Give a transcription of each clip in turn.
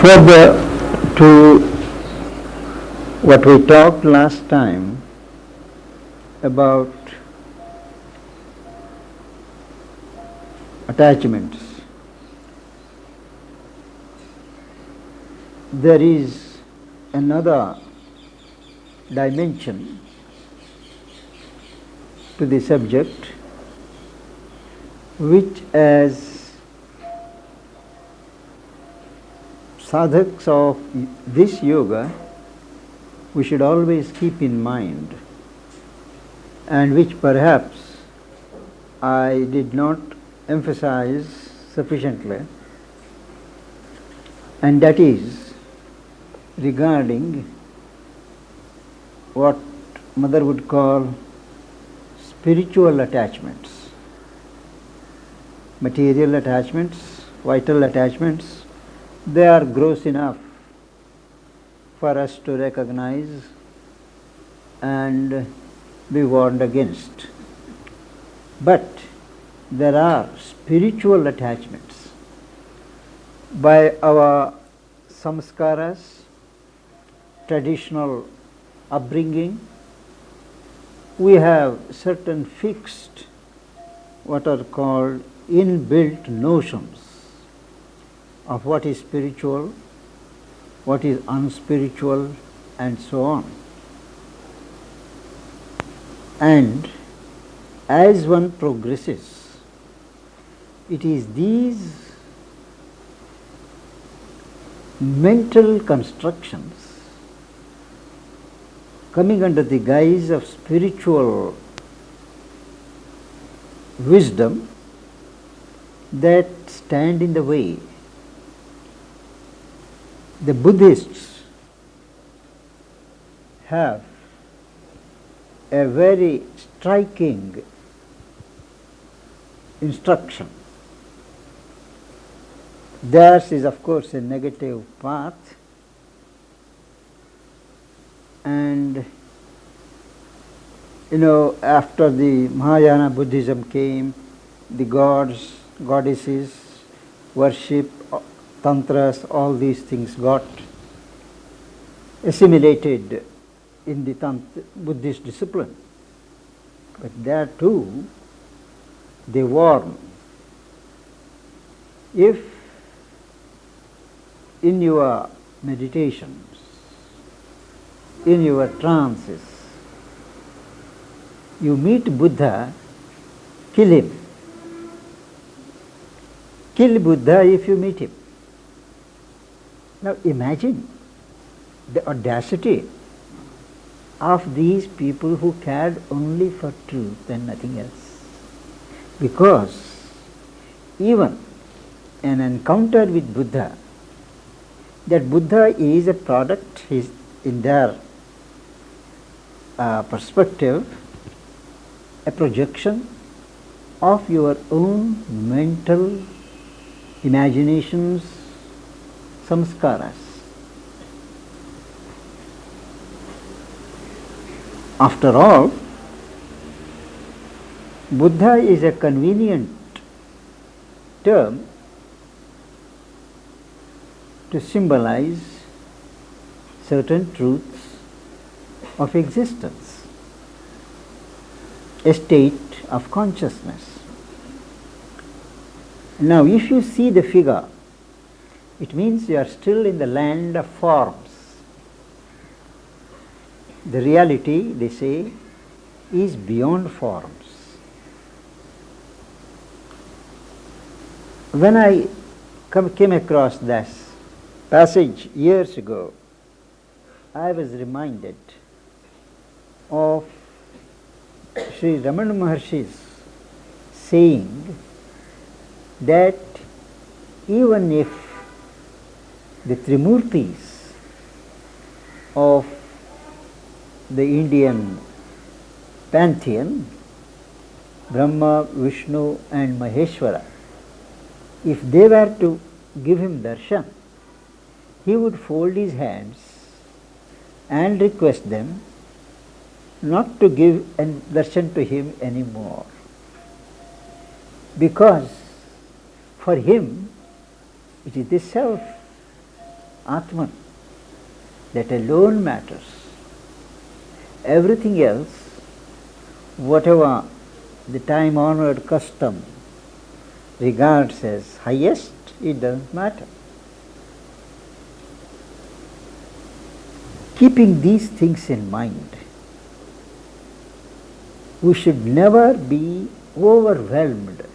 Further to what we talked last time about attachments, there is another dimension to the subject which, as sadhaks of this yoga, we should always keep in mind, and which perhaps I did not emphasize sufficiently, and that is regarding what Mother would call spiritual attachments, material attachments, vital attachments. They are gross enough for us to recognize and be warned against. But there are spiritual attachments. By our samskaras, traditional upbringing, we have certain fixed, what are called inbuilt notions of what is spiritual, what is unspiritual, and so on. And as one progresses, it is these mental constructions coming under the guise of spiritual wisdom that stand in the way. The Buddhists have a very striking instruction. Theirs is, of course, a negative path, and after the Mahayana Buddhism came, the gods, goddesses, worship, tantras, all these things got assimilated in the Buddhist discipline. But there too, they warn, if in your meditations, in your trances, you meet Buddha, kill him. Kill Buddha if you meet him. Now imagine the audacity of these people who cared only for truth and nothing else. Because even an encounter with Buddha, that Buddha is a product, is in their perspective, a projection of your own mental imaginations, samskaras. After all, Buddha is a convenient term to symbolize certain truths of existence, a state of consciousness. Now, if you see the figure, it means you are still in the land of forms. The reality, they say, is beyond forms. When I came across this passage years ago, I was reminded of Sri Ramana Maharshi's saying that even if the Trimurtis of the Indian pantheon, Brahma, Vishnu and Maheshwara, if they were to give him darshan, he would fold his hands and request them not to give darshan to him anymore. Because for him it is the self Atman. That alone matters. Everything else, whatever the time-honored custom regards as highest, it doesn't matter. Keeping these things in mind, we should never be overwhelmed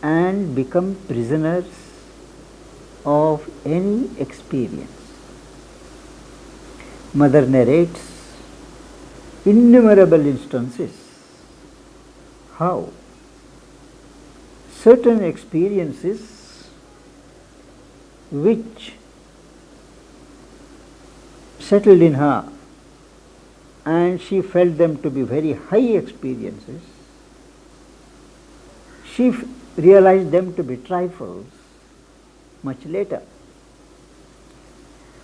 and become prisoners of any experience. Mother narrates innumerable instances how certain experiences which settled in her and she felt them to be very high experiences, she realized them to be trifles much later.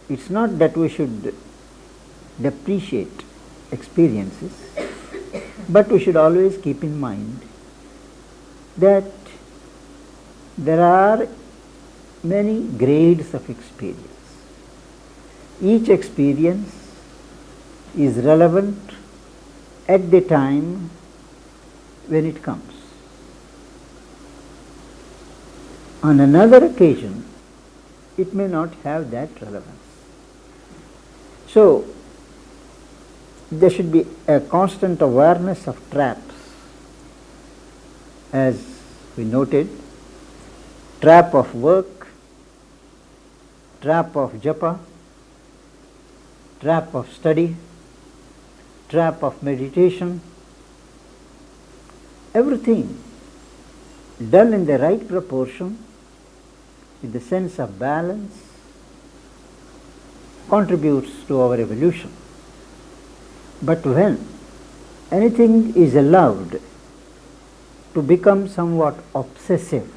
It's not that we should depreciate experiences, but we should always keep in mind that there are many grades of experience. Each experience is relevant at the time when it comes. On another occasion, it may not have that relevance. So, there should be a constant awareness of traps. As we noted, trap of work, trap of japa, trap of study, trap of meditation. Everything done in the right proportion, with the sense of balance, contributes to our evolution. But when anything is allowed to become somewhat obsessive,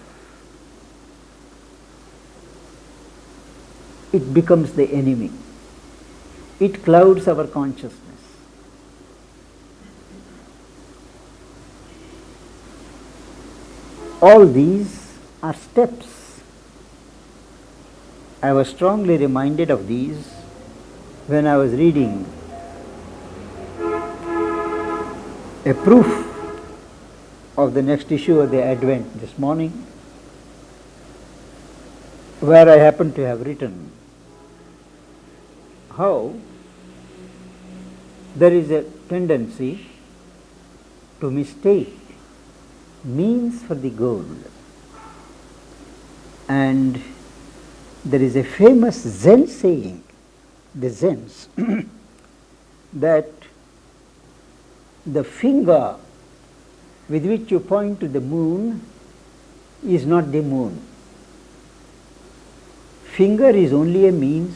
it becomes the enemy. It clouds our consciousness. All these are steps. I was strongly reminded of these when I was reading a proof of the next issue of the Advent this morning, where I happen to have written how there is a tendency to mistake means for the goal. And there is a famous Zen saying, the Zens, that the finger with which you point to the moon is not the moon. Finger is only a means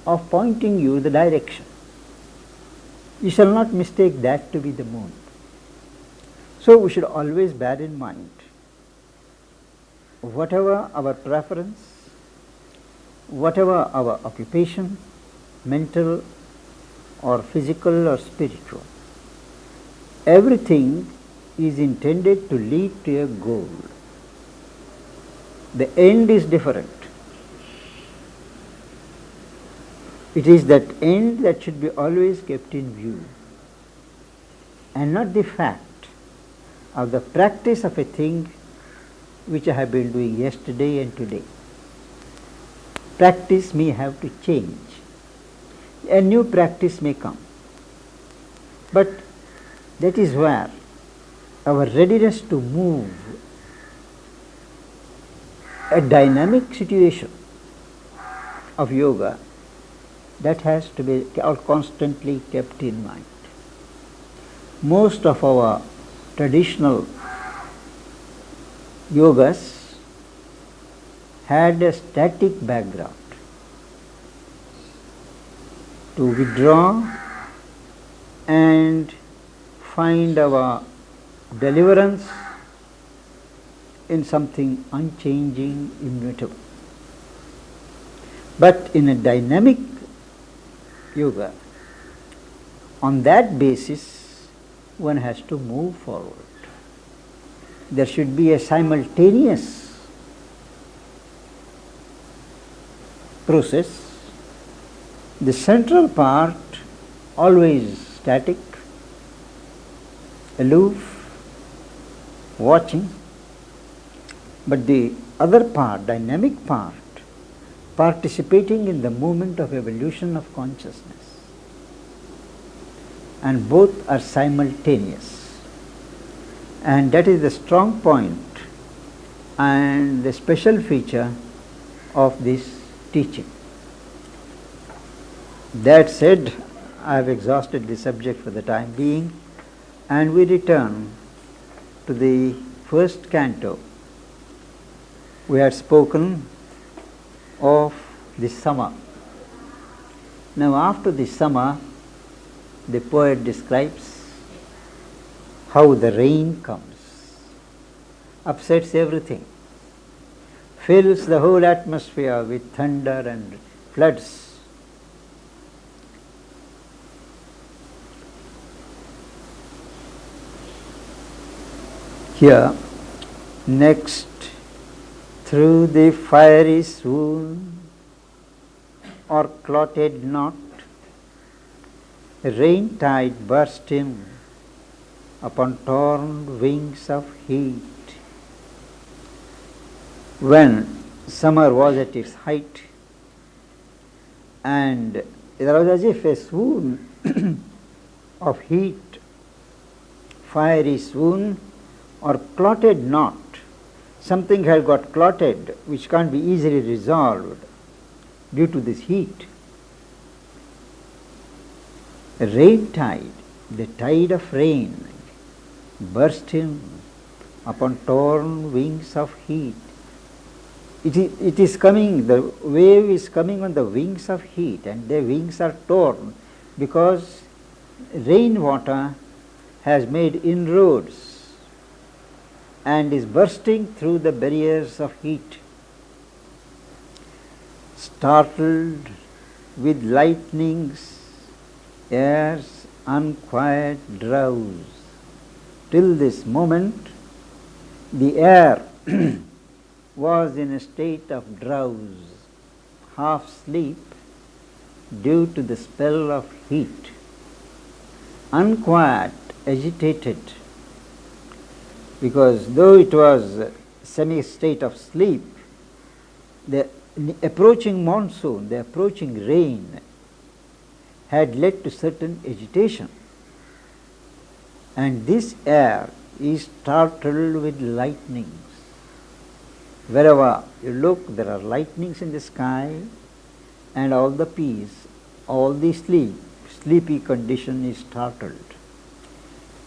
of pointing you the direction. You shall not mistake that to be the moon. So we should always bear in mind, whatever our preference, whatever our occupation, mental or physical or spiritual, everything is intended to lead to a goal. The end is different. It is that end that should be always kept in view, and not the fact of the practice of a thing which I have been doing yesterday and today. Practice may have to change. A new practice may come. But that is where our readiness to move a dynamic situation of yoga, that has to be constantly kept in mind. Most of our traditional yogas had a static background. To withdraw and find our deliverance in something unchanging, immutable. But in a dynamic yoga, on that basis, one has to move forward. There should be a simultaneous process. The central part always static, aloof, watching, but the other part, dynamic part, participating in the movement of evolution of consciousness, and both are simultaneous, and that is the strong point and the special feature of this teaching. That said, I have exhausted the subject for the time being, and we return to the first canto. We had spoken of the summer. Now, after the summer, the poet describes how the rain comes, upsets everything, fills the whole atmosphere with thunder and floods. Here, next, through the fiery swoon or clotted knot, rain tide burst in upon torn wings of heat. When summer was at its height, and there was as if a swoon of heat, fiery swoon or clotted knot. Something had got clotted which can't be easily resolved due to this heat. A rain tide, the tide of rain, burst in upon torn wings of heat. It is coming, the wave is coming on the wings of heat, and their wings are torn because rainwater has made inroads and is bursting through the barriers of heat. Startled with lightnings, air's unquiet drowse. Till this moment, the air was in a state of drowse, half sleep, due to the spell of heat. Unquiet, agitated, because though it was a semi-state of sleep, the approaching monsoon, the approaching rain had led to certain agitation, and this air is startled with lightnings. Wherever you look, there are lightnings in the sky, and all the peace, all the sleepy condition is startled.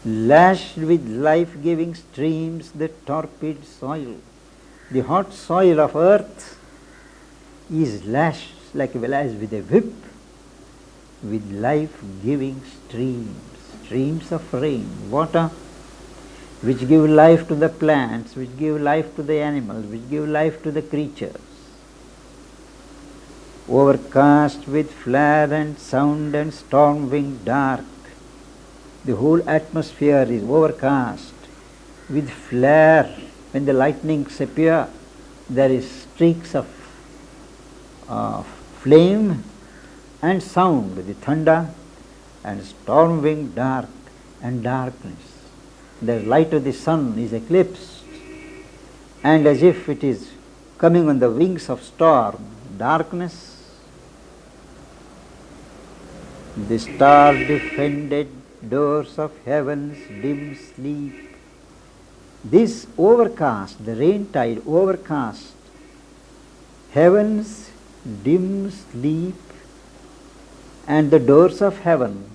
Lashed with life-giving streams, the torpid soil, the hot soil of earth is lashed like as with a whip with life-giving streams of rain, water, which give life to the plants, which give life to the animals, which give life to the creatures. Overcast with flare and sound and storm-winged dark, the whole atmosphere is overcast with flare. When the lightnings appear, there is streaks of flame and sound, the thunder, and storm-winged dark and darkness. The light of the sun is eclipsed, and as if it is coming on the wings of storm, darkness. The star-defended doors of heaven's dim sleep. This overcast, the rain tide overcast, heaven's dim sleep, and the doors of heaven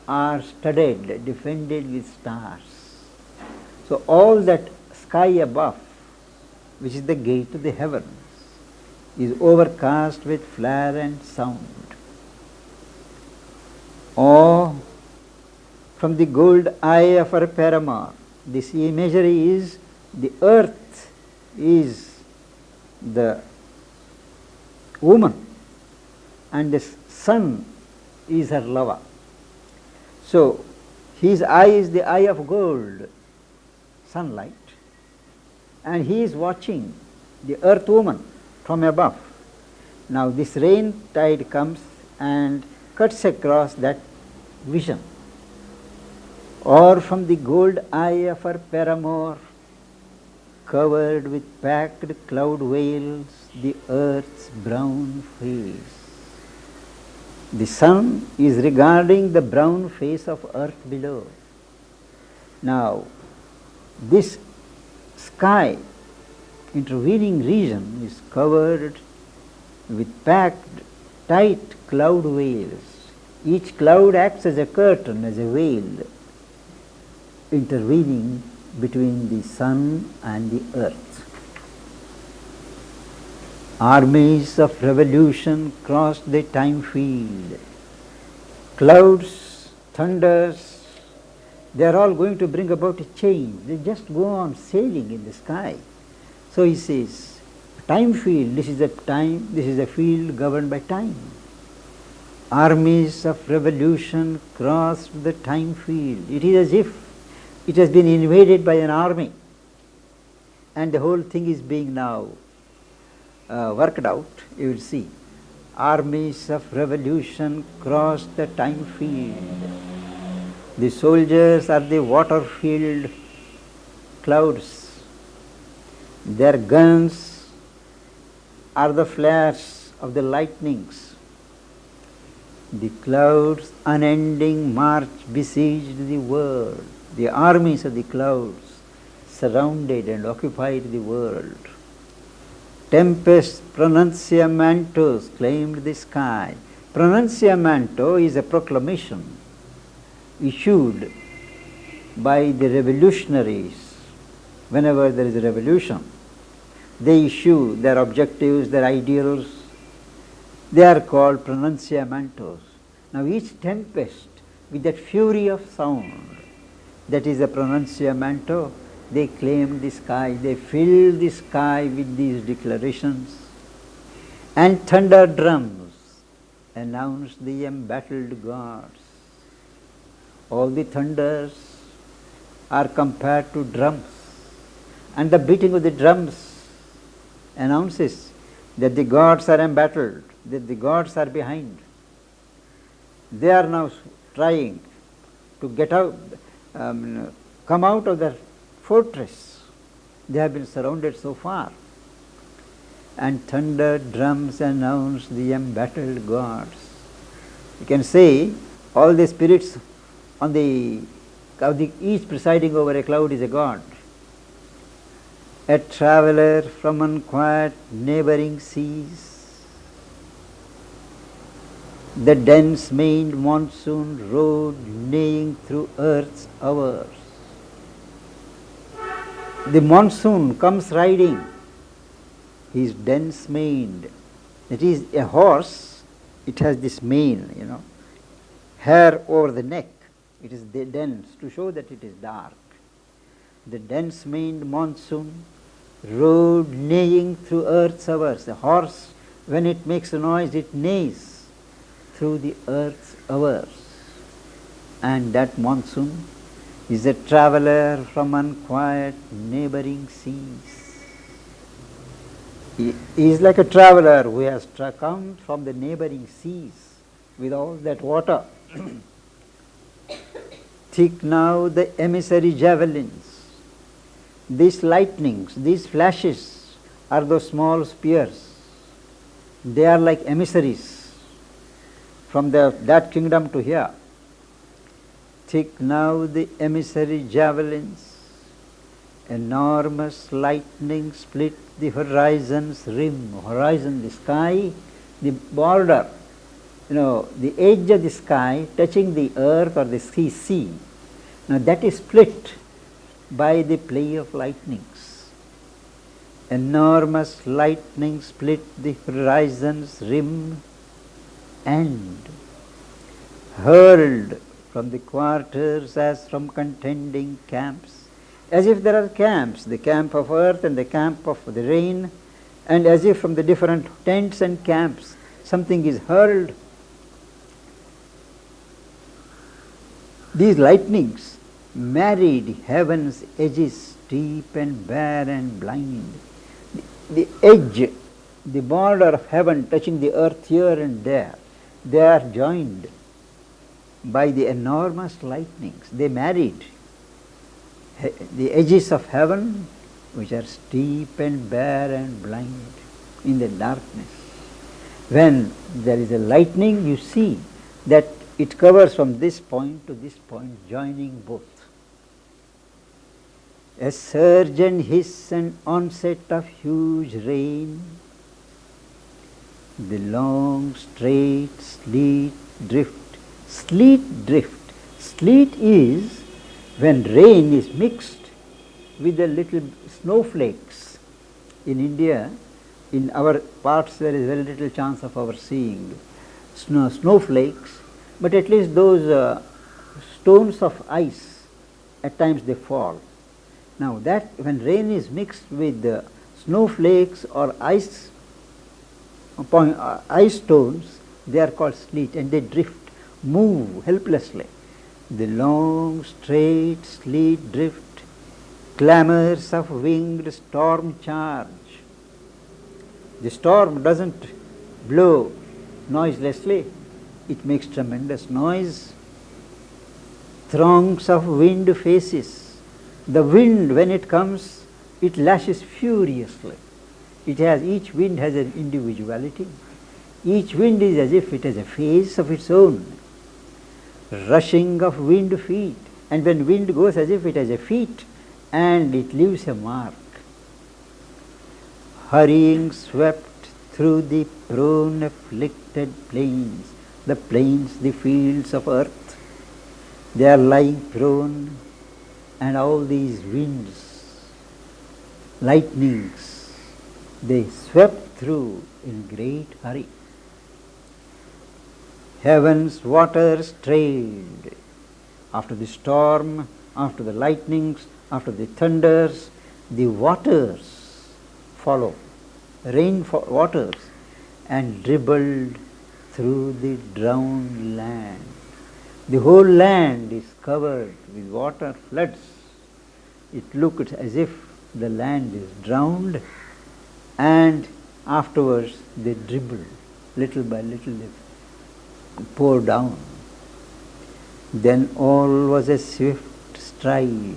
are studded, defended with stars. So all that sky above, which is the gate to the heavens, is overcast with flare and sound. Or from the gold eye of her paramour, this imagery is the earth is the woman and the sun is her lover. So his eye is the eye of gold, sunlight, and he is watching the earth woman from above. Now this rain tide comes and cuts across that vision. Or from the gold eye of her paramour, covered with packed cloud veils, the earth's brown face. The sun is regarding the brown face of earth below. Now, this sky, intervening region, is covered with packed, tight cloud veils. Each cloud acts as a curtain, as a veil, intervening between the sun and the earth. Armies of revolution crossed the time field. Clouds, thunders, they are all going to bring about a change. They just go on sailing in the sky. So he says, time field, this is a field governed by time. Armies of revolution crossed the time field. It is as if it has been invaded by an army, and the whole thing is being now worked out. You will see. Armies of revolution crossed the time field. The soldiers are the water-filled clouds. Their guns are the flares of the lightnings. The clouds' unending march besieged the world. The armies of the clouds surrounded and occupied the world. Tempest pronunciamentos claimed the sky. Pronunciamento is a proclamation issued by the revolutionaries. Whenever there is a revolution, they issue their objectives, their ideals. They are called pronunciamentos. Now each tempest with that fury of sound, that is a pronunciamento, they claimed the sky, they filled the sky with these declarations. And thunder drums announced the embattled gods. All the thunders are compared to drums, and the beating of the drums announces that the gods are embattled, that the gods are behind. They are now trying to get out, come out of their fortress. They have been surrounded so far. And thunder drums announce the embattled gods. You can say all the spirits on each presiding over a cloud is a god. A traveller from unquiet neighboring seas. The dense maned monsoon rode neighing through earth's hours. The monsoon comes riding. He is dense maned. That is, a horse, it has this mane, hair over the neck. It is dense to show that it is dark. The dense maned monsoon rode neighing through earth's hours. A horse, when it makes a noise, it neighs through the earth's hours. And that monsoon is a traveller from unquiet neighboring seas. He is like a traveller who has come from the neighboring seas with all that water. Thick now the emissary javelins. These lightnings, these flashes are those small spears. They are like emissaries from that kingdom to here. Thick now the emissary javelins. Enormous lightning split the horizon's rim. Horizon, the sky, the border, the edge of the sky touching the earth or the sea. Now that is split by the play of lightnings. Enormous lightning split the horizon's rim and hurled from the quarters as from contending camps, as if there are camps, the camp of earth and the camp of the rain, and as if from the different tents and camps something is hurled. These lightnings married heaven's edges, steep and bare and blind. The edge the border of heaven touching the earth here and there, they are joined by the enormous lightnings. They married the edges of heaven, which are steep and bare and blind in the darkness. When there is a lightning, you see that it covers from this point to this point, joining both. A surge and hiss and onset of huge rain, the long straight sleet drift. Sleet drift. Sleet is when rain is mixed with the little snowflakes. In India, in our parts there is very little chance of our seeing snowflakes, but at least those stones of ice, at times they fall. Now that when rain is mixed with snowflakes or ice stones, they are called sleet, and they drift, move helplessly. The long straight sleet drift, clamors of winged storm charge. The storm doesn't blow noiselessly, it makes tremendous noise. Throngs of wind faces. The wind, when it comes, it lashes furiously. Each wind has an individuality. Each wind is as if it has a face of its own. Rushing of wind feet, and when wind goes, as if it has a feet and it leaves a mark. Hurrying swept through the prone afflicted plains, the plains, the fields of earth, they are lying prone, and all these winds, lightnings, they swept through in great hurry. Heaven's waters trailed. After the storm, after the lightnings, after the thunders, the waters follow, waters, and dribbled through the drowned land. The whole land is covered with water floods. It looked as if the land is drowned, and afterwards they dribbled, little by little they pour down. Then all was a swift stride.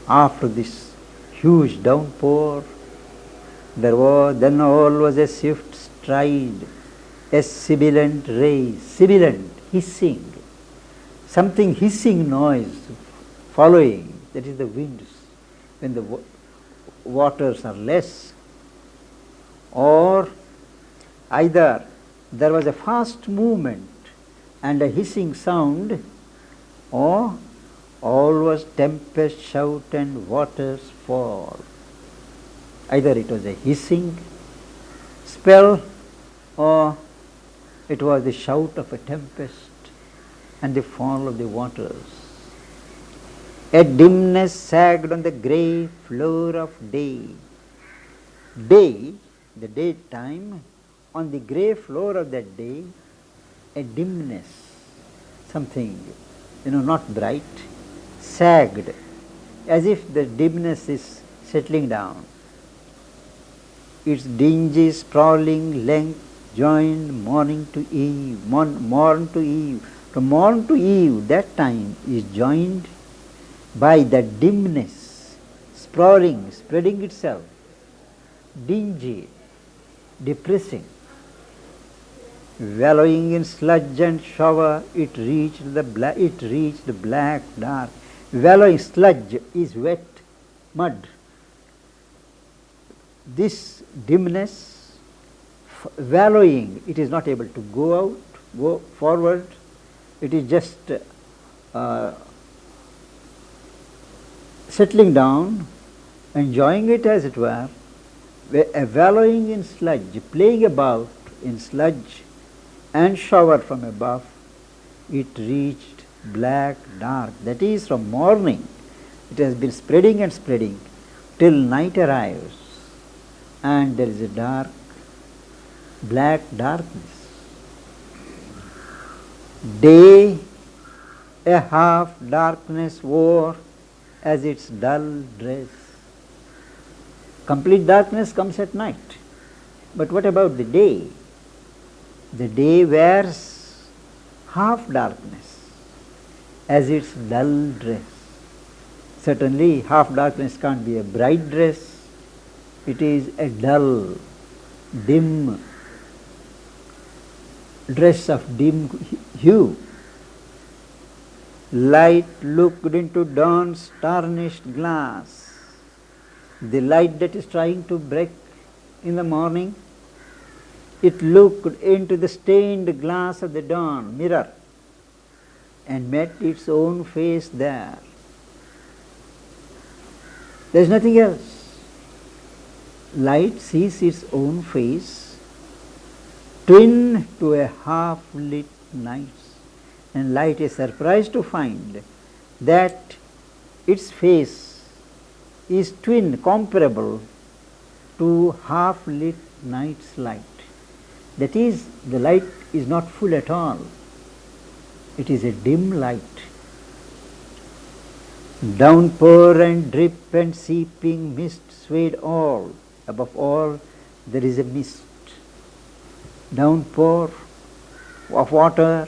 After this huge downpour, then all was a swift stride, a sibilant race, sibilant, hissing, something hissing noise following, that is the winds, when the waters are less, or either there was a fast movement and a hissing sound, or all was tempest, shout and waters fall. Either it was a hissing spell, or it was the shout of a tempest and the fall of the waters. A dimness sagged on the grey floor of day. Day, the daytime, on the grey floor of that day, a dimness, something, not bright, sagged, as if the dimness is settling down. Its dingy, sprawling length joined morning to eve, morn to eve. From morn to eve, that time is joined by that dimness, sprawling, spreading itself, dingy, depressing. Wallowing in sludge and shower, it reached the black, dark. Wallowing, sludge is wet mud. This dimness, wallowing, it is not able to go out, go forward. It is just settling down, enjoying it as it were, wallowing in sludge, playing about in sludge and shower from above. It reached black, dark, that is from morning. It has been spreading and spreading till night arrives, and there is a dark, black darkness. Day a half darkness wore as its dull dress. Complete darkness comes at night. But what about the day? The day wears half darkness as its dull dress. Certainly half darkness can't be a bright dress. It is a dull, dim dress of dim hue. Light looked into dawn's tarnished glass. The light that is trying to break in the morning, it looked into the stained glass of the dawn mirror and met its own face there. There is nothing else. Light sees its own face, twin to a half-lit night, and light is surprised to find that its face is twin, comparable to half-lit night's light. That is, the light is not full at all. It is a dim light. Downpour and drip and seeping mist swayed all. Above all, there is a mist. Downpour of water,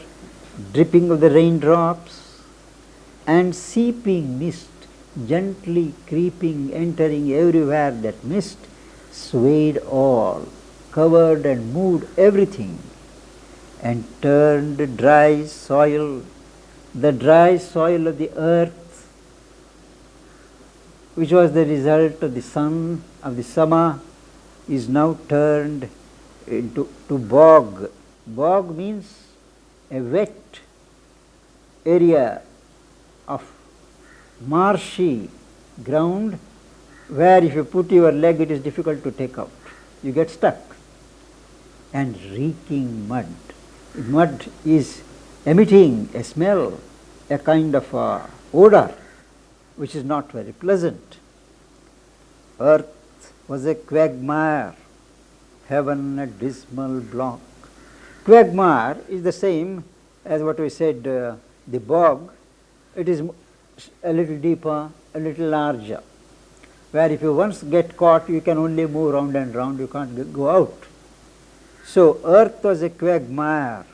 dripping of the raindrops, and seeping mist, gently creeping, entering everywhere. That mist swayed all, covered and moved everything, and turned dry soil, the dry soil of the earth, which was the result of the sun of the summer, is now turned into bog. Bog means a wet area of marshy ground where if you put your leg it is difficult to take out. You get stuck. And reeking mud. Mud is emitting a smell, a kind of odor which is not very pleasant. Earth was a quagmire, heaven a dismal block. Quagmire is the same as what we said, the bog. It is a little deeper, a little larger, where if you once get caught, you can only move round and round, you can't go out. So earth was a quagmire,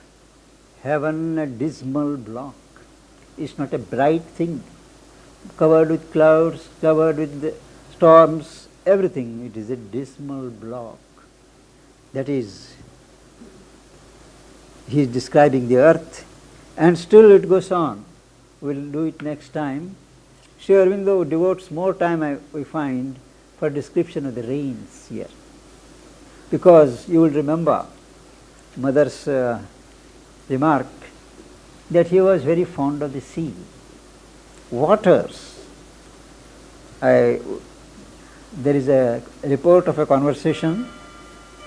heaven a dismal block. It's not a bright thing, covered with clouds, covered with the storms, everything. It is a dismal block. That is, he is describing the earth, and still it goes on. We'll do it next time. Sri Aurobindo devotes more time, we find, for description of the rains here. Because you will remember Mother's remark that he was very fond of the sea. Waters. There is a report of a conversation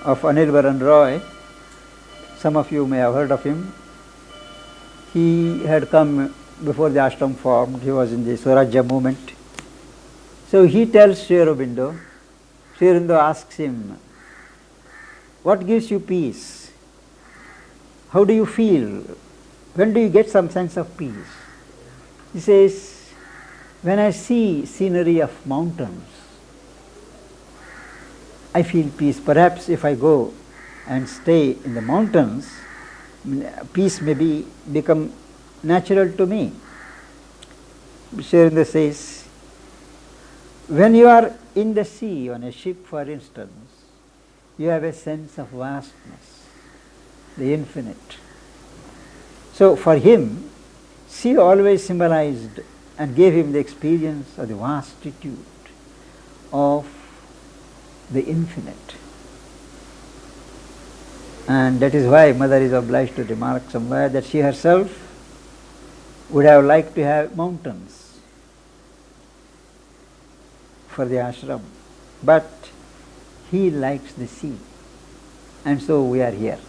of Anil Baran Roy. Some of you may have heard of him. He had come before the ashram formed. He was in the Swarajya movement. So he tells Sri Aurobindo. Sri Aurobindo asks him, what gives you peace? How do you feel? When do you get some sense of peace? He says, when I see scenery of mountains, I feel peace. Perhaps if I go and stay in the mountains, peace may become natural to me. Sri Aurobindo says, when you are in the sea, on a ship for instance, you have a sense of vastness, the infinite. So for him, sea always symbolized and gave him the experience of the vastitude of the infinite. And that is why Mother is obliged to remark somewhere that she herself would have liked to have mountains for the ashram, but he likes the sea, and so we are here.